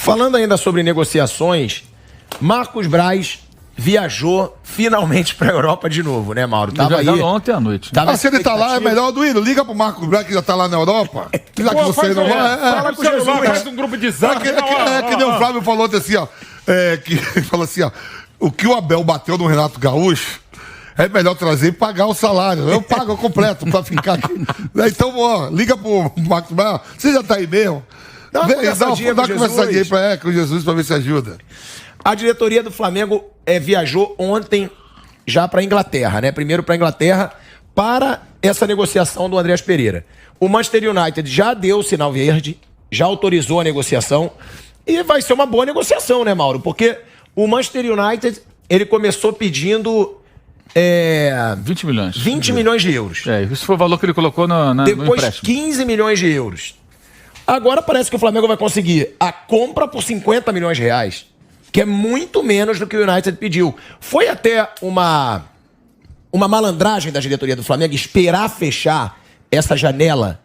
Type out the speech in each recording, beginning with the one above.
Falando ainda sobre negociações, Marcos Braz viajou finalmente para a Europa de novo, né, Mauro? Tava aí ontem à noite. Se ele tá lá, é melhor, Duílio. Liga pro Marcos Braz, que já tá lá na Europa. Já que você não vai. Fala com o celular, faz um grupo de zap. Que nem o Flávio falou assim, ó. Que ele falou assim, ó. O que o Abel bateu no Renato Gaúcho, é melhor trazer e pagar o salário. Eu pago completo pra ficar aqui. Então, ó, liga pro Marcos Braz. Você já tá aí mesmo? Dá uma conversadinha aí com Jesus pra ver se ajuda. A diretoria do Flamengo viajou ontem já para a Inglaterra, né? Primeiro para a Inglaterra para essa negociação do Andreas Pereira. O Manchester United já deu o sinal verde, já autorizou a negociação e vai ser uma boa negociação, né, Mauro? Porque o Manchester United, ele começou pedindo 20 milhões. 20 milhões de euros. Isso foi o valor que ele colocou no Depois 15 milhões de euros. Agora parece que o Flamengo vai conseguir a compra por 50 milhões de reais. Que é muito menos do que o United pediu. Foi até uma malandragem da diretoria do Flamengo esperar fechar essa janela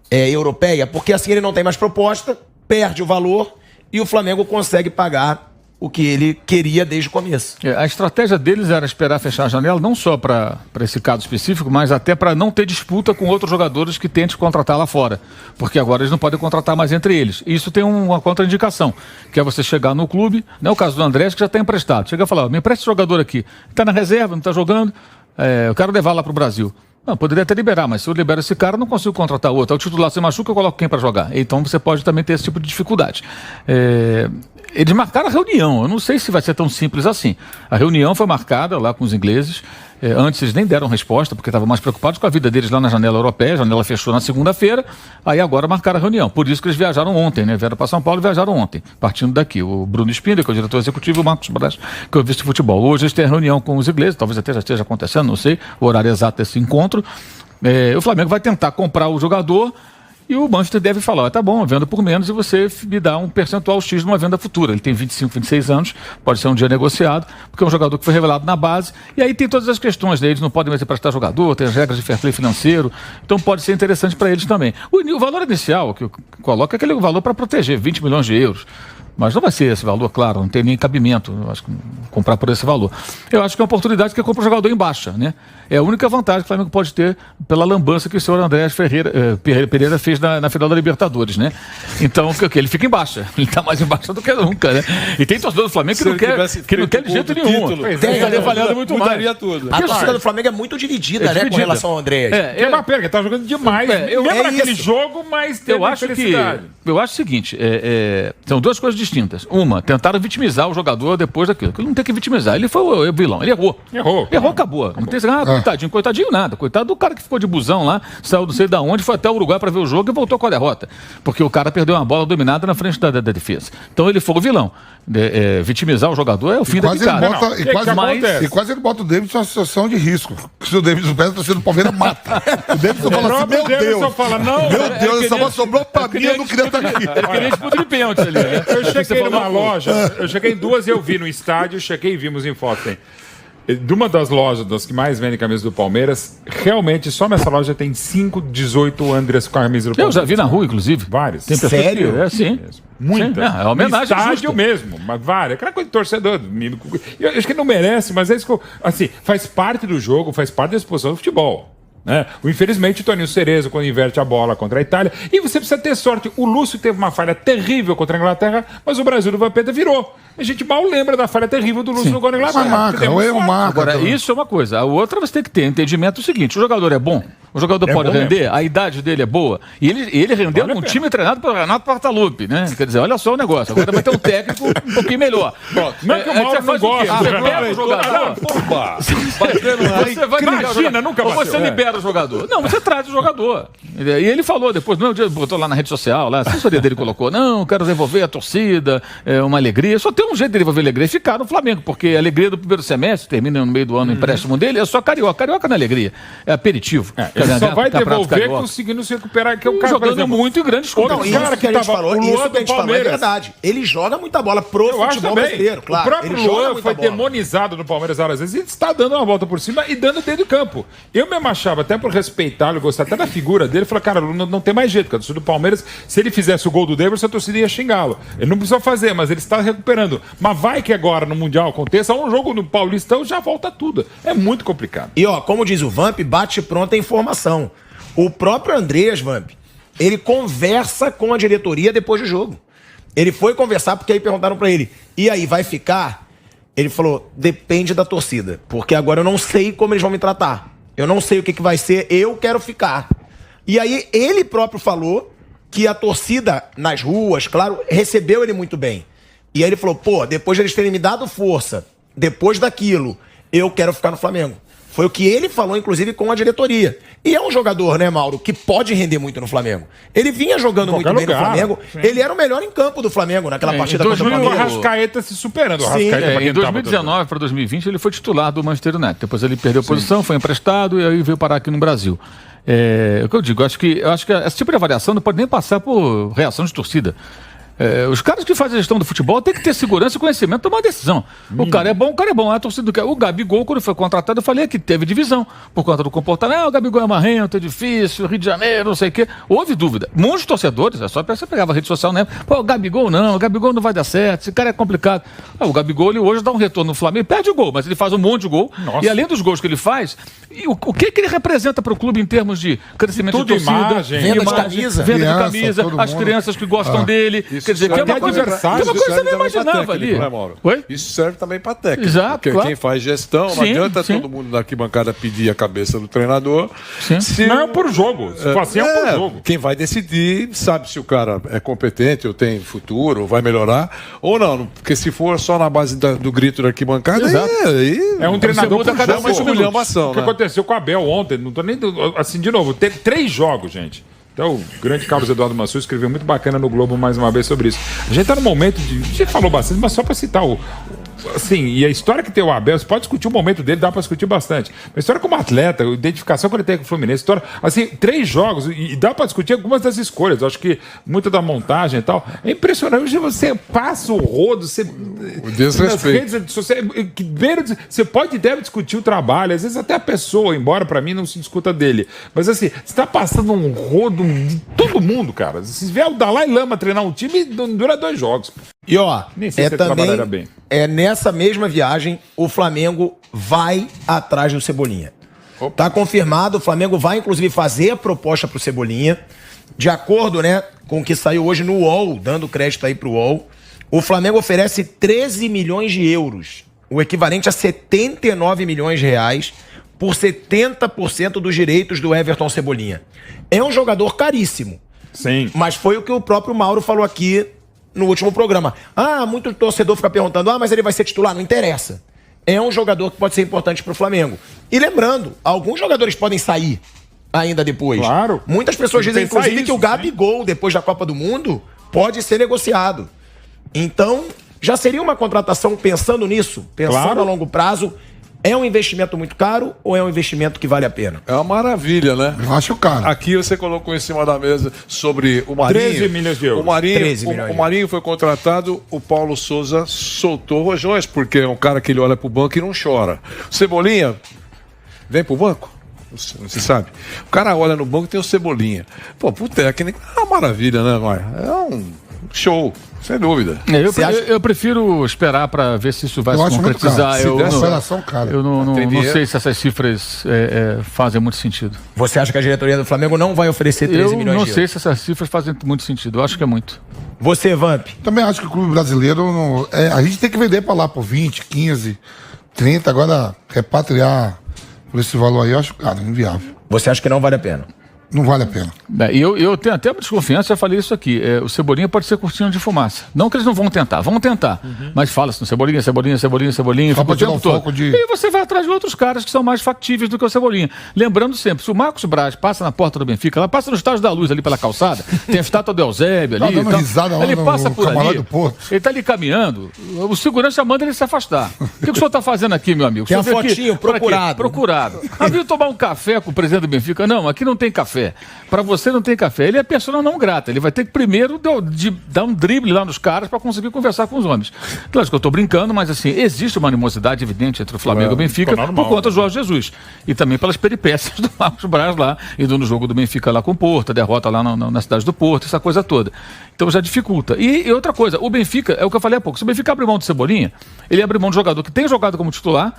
europeia, porque assim ele não tem mais proposta, perde o valor e o Flamengo consegue pagar o que ele queria desde o começo. A estratégia deles era esperar fechar a janela, não só para esse caso específico, mas até para não ter disputa com outros jogadores que tentem contratar lá fora. Porque agora eles não podem contratar mais entre eles. E isso tem uma contraindicação, que é você chegar no clube, não é o caso do Andrés, que já está emprestado. Chega e fala, me empresta esse jogador aqui. Está na reserva, não está jogando, eu quero levar lá para o Brasil. Não, poderia até liberar, mas se eu libero esse cara, eu não consigo contratar outro. O titular se machuca, eu coloco quem para jogar? Então você pode também ter esse tipo de dificuldade. Eles marcaram a reunião, eu não sei se vai ser tão simples assim. A reunião foi marcada lá com os ingleses, antes eles nem deram resposta, porque estavam mais preocupados com a vida deles lá na janela europeia, a janela fechou na segunda-feira, aí agora marcaram a reunião. Por isso que eles viajaram ontem, né? Vieram para São Paulo e viajaram ontem, partindo daqui. O Bruno Spindler, que é o diretor executivo, e o Marcos Braz, que é o vice-futebol. Hoje eles têm a reunião com os ingleses, talvez até já esteja acontecendo, não sei o horário exato desse encontro. O Flamengo vai tentar comprar o jogador e o Manchester deve falar, tá bom, eu vendo por menos e você me dá um percentual X numa venda futura. Ele tem 25, 26 anos, pode ser um dia negociado, porque é um jogador que foi revelado na base, e aí tem todas as questões deles, não podem mais emprestar jogador, tem as regras de fair play financeiro, então pode ser interessante para eles também. O valor inicial que eu coloco é aquele valor para proteger, 20 milhões de euros. Mas não vai ser esse valor, claro, não tem nem cabimento, eu acho que comprar por esse valor. Eu acho que é uma oportunidade que compra o jogador em baixa, né? É a única vantagem que o Flamengo pode ter pela lambança que o senhor Andrés Pereira fez na final da Libertadores, né? Então, ele fica em baixa, ele está mais em baixa do que nunca, né? E tem torcedor do Flamengo que não quer de jeito nenhum. Tem valendo muito mais. Tudo. A torcida do Flamengo é muito dividida, né, com relação ao Andrés. É uma pena, ele tá jogando demais. Mesmo naquele jogo, mas tem felicidade. Eu acho o seguinte, são duas coisas distintas. Uma, tentaram vitimizar o jogador depois daquilo. Ele não tem que vitimizar. Ele foi o vilão. Ele errou. Acabou. Não tem coitadinho nada. Coitado do cara que ficou de busão lá, saiu não sei de onde, foi até o Uruguai para ver o jogo e voltou com a derrota. Porque o cara perdeu uma bola dominada na frente da defesa. Então ele foi o vilão. Vitimizar o jogador é o fim da picada. E quase ele bota o David em uma situação de risco. Se o David pega, a torcida do Palmeiras mata. O David só fala assim, meu Deus, só sobrou pra mim, eu não queria estar aqui. Ele queria disputa de pênalti ali, né? Eu cheguei numa loja, eu cheguei em duas e eu vi no estádio, cheguei e vimos em foto. De uma das lojas, das que mais vendem camisa do Palmeiras, realmente só nessa loja tem 5, 18 Andrés com a camisa do Palmeiras. Eu já vi na rua, inclusive. Vários. Sério? Sim. Muitas. É uma homenagem no estádio mesmo, mas várias. Aquela coisa de torcedor. Eu acho que ele não merece, mas é isso que assim, faz parte do jogo, faz parte da exposição do futebol. Infelizmente, o Toninho Cerezo, quando inverte a bola contra a Itália, e você precisa ter sorte. O Lúcio teve uma falha terrível contra a Inglaterra, mas o Brasil do Vampeta virou. A gente mal lembra da falha terrível do Lúcio no gol da Inglaterra. Agora, isso é uma coisa. A outra, você tem que ter entendimento seguinte: o jogador é bom, o jogador pode render, mesmo. A idade dele é boa, e ele rendeu num time treinado pelo Renato Portaluppi, né? Quer dizer, olha só o negócio. Agora vai ter um técnico um pouquinho melhor. Não é que o Mauro não gosta. Você pega o jogador. Você vai Imagina, nunca bateu. Ou você libera o jogador. Não, você traz o jogador. E ele falou depois, no dia botou lá na rede social, lá, a assessoria dele colocou, não, quero devolver a torcida, uma alegria. Só tem um jeito de devolver alegria e ficar no Flamengo, porque a alegria do primeiro semestre, termina no meio do ano o empréstimo dele, é só carioca. Carioca não é alegria, é aperitivo. Ele só vai Campeonato devolver Carioca. conseguindo se recuperar, que é o cara, por jogando exemplo, muito em grandes clubes. Não, outro isso cara que a que gente tava, falou, o isso Luan que a gente do falou é Palmeiras. verdade. Ele joga muita bola pro Eu acho futebol também. brasileiro, claro. O próprio Ele joga Luan muita foi bola. demonizado no Palmeiras várias vezes e está dando uma volta por cima e dando dentro do campo. Eu mesmo achava, até por respeitá-lo, gostar até da figura dele, falei, cara, não tem mais jeito, porque a torcida do Palmeiras, se ele fizesse o gol do Davidson, a torcida ia xingá-lo. Ele não precisou fazer, mas ele está recuperando. Mas vai que agora no Mundial aconteça, um jogo no Paulistão já volta tudo. É muito complicado. E ó, como diz o Vamp, bate pronta a informação. O próprio Andreas, Vamp, ele conversa com a diretoria depois do jogo. Ele foi conversar porque aí perguntaram pra ele, e aí, vai ficar? Ele falou, depende da torcida, porque agora eu não sei como eles vão me tratar. Eu não sei o que vai ser, eu quero ficar. E aí ele próprio falou que a torcida nas ruas, claro, recebeu ele muito bem. E aí ele falou, pô, depois de eles terem me dado força, depois daquilo, eu quero ficar no Flamengo. Foi o que ele falou, inclusive, com a diretoria. E é um jogador, né, Mauro, que pode render muito no Flamengo. Ele vinha jogando muito bem no Flamengo. Sim. Ele era o melhor em campo do Flamengo naquela partida em contra o 2000, O Palmeiras. Arrascaeta se superando. O Sim. Arrascaeta, pra quem Em tava 2019 para 2020 ele foi titular do Manchester United. Depois ele perdeu a posição, foi emprestado e aí veio parar aqui no Brasil. É o que eu digo, eu acho que esse tipo de avaliação não pode nem passar por reação de torcida. Os caras que fazem a gestão do futebol têm que ter segurança e conhecimento para tomar decisão. O cara é bom, a torcida do cara. O Gabigol, quando foi contratado, eu falei que teve divisão por conta do comportamento. O Gabigol é marrento, é difícil, Rio de Janeiro, não sei o quê. Houve dúvida. Muitos torcedores, é só você pegava a rede social, né? Pô, o Gabigol não vai dar certo, esse cara é complicado. O Gabigol, ele hoje dá um retorno no Flamengo, perde o gol, mas ele faz um monte de gol. Nossa. E além dos gols que ele faz, o que ele representa para o clube em termos de crescimento Tudo de torcida, imagem. Venda de camisa. venda Criança, de camisa, todo as mundo. crianças que gostam dele. Quer dizer, que é uma coisa, adversário, que é uma coisa que você não serve também pra imaginava ali. técnico, né, Mauro? Oi? Isso serve também para técnico. Exato, Porque claro. quem faz gestão, não Sim, adianta sim. todo mundo da arquibancada pedir a cabeça do treinador. Sim. Se Não é por jogo. Se for assim, é por jogo. Quem vai decidir sabe se o cara é competente ou tem futuro, ou vai melhorar, ou não. Porque se for só na base do grito da arquibancada, Exato. aí É um treinador muda por cada jogo. cinco minutos. esculhambação, O que né? aconteceu com o Abel ontem, não tô nem. Assim, de novo, teve 3 jogos, gente. Então, o grande Carlos Eduardo Mansur escreveu muito bacana no Globo mais uma vez sobre isso. A gente tá no momento de. A gente falou bastante, mas só para citar assim, e a história que tem o Abel, você pode discutir o momento dele, dá para discutir bastante. Mas a história como atleta, a identificação que ele tem com o Fluminense, história, assim, 3 jogos, e dá para discutir algumas das escolhas. Eu acho que muita da montagem e tal. É impressionante. Hoje você passa o rodo, você. O desrespeito. Nas redes sociais, você pode e deve discutir o trabalho, às vezes até a pessoa, embora para mim não se discuta dele. Mas assim, você tá passando um rodo de todo mundo, cara. Se vier o Dalai Lama treinar um time, dura 2 jogos. E ó, Nem sei se ele trabalharia bem. nessa mesma viagem, o Flamengo vai atrás do Cebolinha. Tá confirmado, o Flamengo vai inclusive fazer a proposta pro Cebolinha, de acordo, né, com o que saiu hoje no UOL, dando crédito aí pro UOL, o Flamengo oferece 13 milhões de euros, o equivalente a 79 milhões de reais, por 70% dos direitos do Everton Cebolinha. É um jogador caríssimo, Sim. mas foi o que o próprio Mauro falou aqui no último programa. Muito torcedor fica perguntando, mas ele vai ser titular? Não interessa. É um jogador que pode ser importante pro Flamengo. E lembrando, alguns jogadores podem sair ainda depois. Claro. Muitas pessoas Tem que dizem, pensar inclusive, que isso, o Gabigol, depois da Copa do Mundo, pode ser negociado. Então, já seria uma contratação pensando nisso, pensando Claro. a longo prazo. É um investimento muito caro ou é um investimento que vale a pena? É uma maravilha, né? Eu acho caro. Aqui você colocou em cima da mesa sobre o Marinho. 13 milhões de euros. O Marinho, 13 milhões. o Marinho foi contratado, o Paulo Souza soltou rojões, porque é um cara que ele olha pro banco e não chora. Cebolinha, vem pro banco? Você sabe? O cara olha no banco e tem o Cebolinha. Pô, pro técnico é uma maravilha, né, Maia? É um show, sem dúvida. Eu prefiro esperar para ver se isso vai Eu se acho muito concretizar. caro. Se Eu der não- operação, cara. Eu não Tem dinheiro. sei se essas cifras fazem muito sentido. Você acha que a diretoria do Flamengo não vai oferecer 13 Eu milhões não de sei euros? se essas cifras fazem muito sentido. Eu acho que é muito. Você, Vamp, Também acho que o clube brasileiro, a gente tem que vender pra lá por 20, 15, 30. Agora, repatriar por esse valor aí, eu acho, cara, inviável. você acha que não vale a pena? Não vale a pena. Eu tenho até uma desconfiança, já falei isso aqui. O Cebolinha pode ser cortina de fumaça. Não que eles não vão tentar, mas fala-se no Cebolinha, Só fica pra o tirar tempo o todo. foco de... E aí você vai atrás de outros caras que são mais factíveis do que o Cebolinha. Lembrando sempre, se o Marcos Braz passa na porta do Benfica, ela passa no Estádio da Luz ali pela calçada, tem a estátua do Eusébio ali. dando risada lá ele no passa por camarote ali, do Porto. ele tá ali caminhando, o segurança manda ele se afastar. O que o senhor tá fazendo aqui, meu amigo? Tem O a senhor veio fotinho, pra quê? procurado. Procurado. Viu tomar um café com o presidente do Benfica? Não, aqui não tem café. Pra você não tem café. Ele é persona não grata. Ele vai ter que primeiro dar um drible lá nos caras pra conseguir conversar com os homens. Claro que eu tô brincando, mas assim, existe uma animosidade evidente entre o Flamengo e o Benfica por conta do Jorge Jesus. E também pelas peripécias do Marcos Braz lá, indo no jogo do Benfica lá com o Porto, a derrota lá na cidade do Porto, essa coisa toda. Então já dificulta. E outra coisa, o Benfica, é o que eu falei há pouco, se o Benfica abre mão do Cebolinha, ele abre mão de jogador que tem jogado como titular,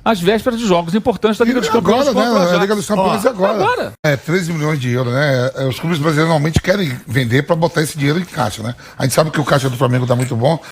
às vésperas de jogos importantes da Liga dos Campeões. Agora, né? A Liga dos Campeões agora. 13 milhões de euros, né? Os clubes brasileiros normalmente querem vender para botar esse dinheiro em caixa, né? A gente sabe que o caixa do Flamengo tá muito bom.